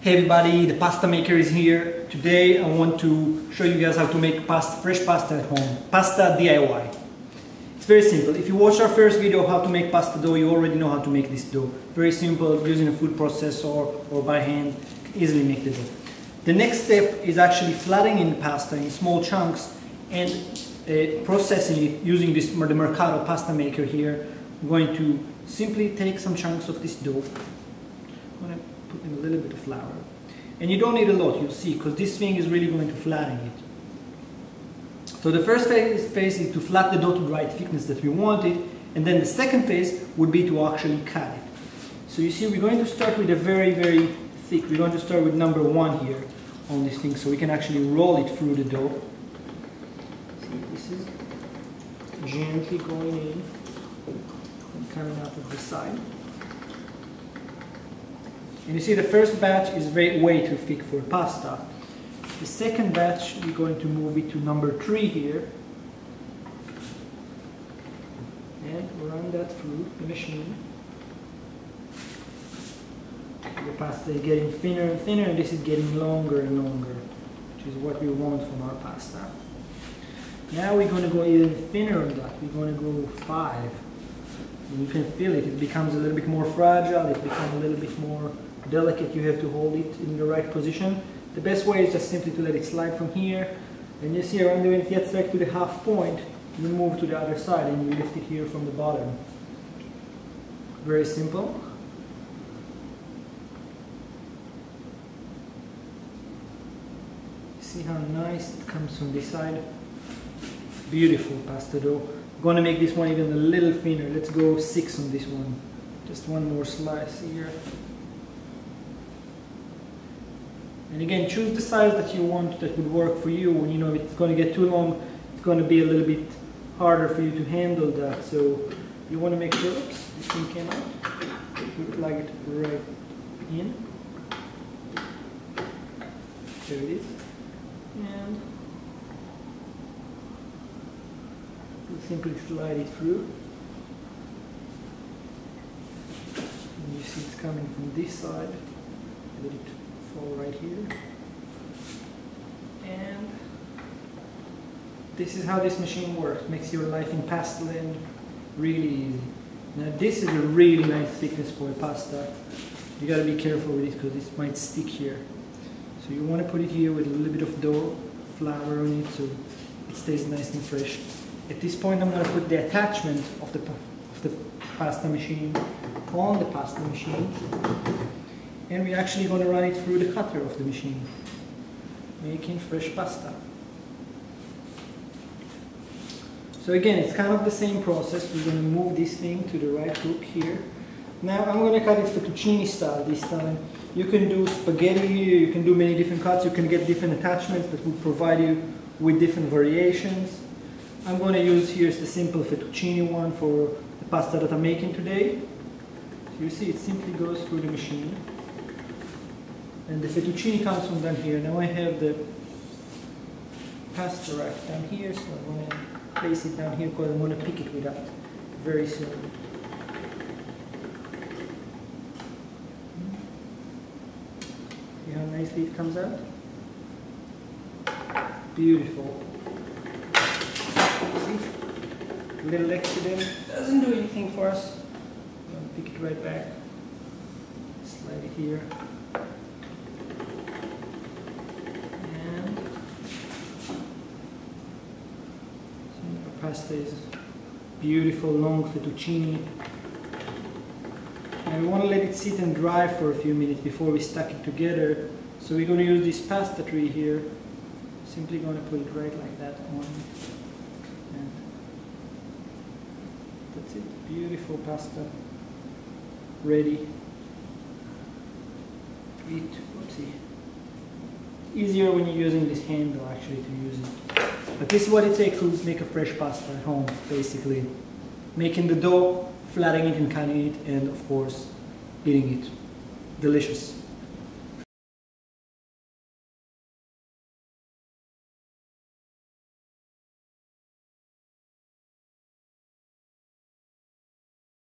Hey everybody, the pasta maker is here. Today I want to show you guys how to make fresh pasta at home. Pasta DIY. It's very simple. If you watched our first video how to make pasta dough, you already know how to make this dough. Very simple, using a food processor or by hand, easily make the dough. The next step is actually flattening the pasta in small chunks and processing it using the Mercato pasta maker here. I'm going to simply take some chunks of this dough. I'm going to put in a little bit of flour. And you don't need a lot, you'll see, because this thing is really going to flatten it. So the first phase is to flatten the dough to the right thickness that we want it, and then the second phase would be to actually cut it. So you see, we're going to start with a very, very thick. We're going to start with number 1 here on this thing, so we can actually roll it through the dough. See, this is gently going in and coming out of the side. And you see the first batch is way too thick for pasta. The second batch, we're going to move it to number 3 here. And run that through the machine. The pasta is getting thinner and thinner, and this is getting longer and longer, which is what we want from our pasta. Now we're going to go even thinner on that. We're going to go 5. And you can feel it. It becomes a little bit more fragile. It becomes a little bit more delicate. You have to hold it in the right position. The best way is just simply to let it slide from here, and you see around when it gets back to the half point, you move to the other side and you lift it here from the bottom. Very simple. See how nice it comes from this side? Beautiful pasta dough. I'm going to make this one even a little thinner. Let's go 6 on this one. Just one more slice here. And again, choose the size that you want that would work for you. When you know if it's going to get too long, it's going to be a little bit harder for you to handle that. So you want to make sure, oops, this thing came out. You plug it right in. There it is. And you simply slide it through. And you see it's coming from this side. Let it fall right here. And this is how this machine works. Makes your life in pasta land really easy. Now this is a really nice thickness for a pasta. You gotta be careful with it because this might stick here. So you want to put it here with a little bit of dough, flour on it, so it stays nice and fresh. At this point I'm going to put the attachment of the pasta machine on the pasta machine. And we're actually going to run it through the cutter of the machine, making fresh pasta. So again, it's kind of the same process. We're going to move this thing to the right hook here. Now I'm going to cut it fettuccine style this time. You can do spaghetti, you can do many different cuts, you can get different attachments that will provide you with different variations. I'm going to use here the simple fettuccine one for the pasta that I'm making today. So you see it simply goes through the machine. And the fettuccine comes from down here. Now I have the pasta rack down here, so I'm going to place it down here because I'm going to pick it with that very soon. See how nicely it comes out? Beautiful. See? A little accident doesn't do anything for us. I'm going to pick it right back. Slide it here. Pasta is beautiful long fettuccine, and we want to let it sit and dry for a few minutes before we stack it together. So we're going to use this pasta tray here. Simply going to put it right like that on, and that's it. Beautiful pasta ready. Eat. Oopsie. Easier when you're using this handle actually to use it. But this is what it takes to make a fresh pasta at home, basically. Making the dough, flattening it and cutting it, and of course, eating it. Delicious.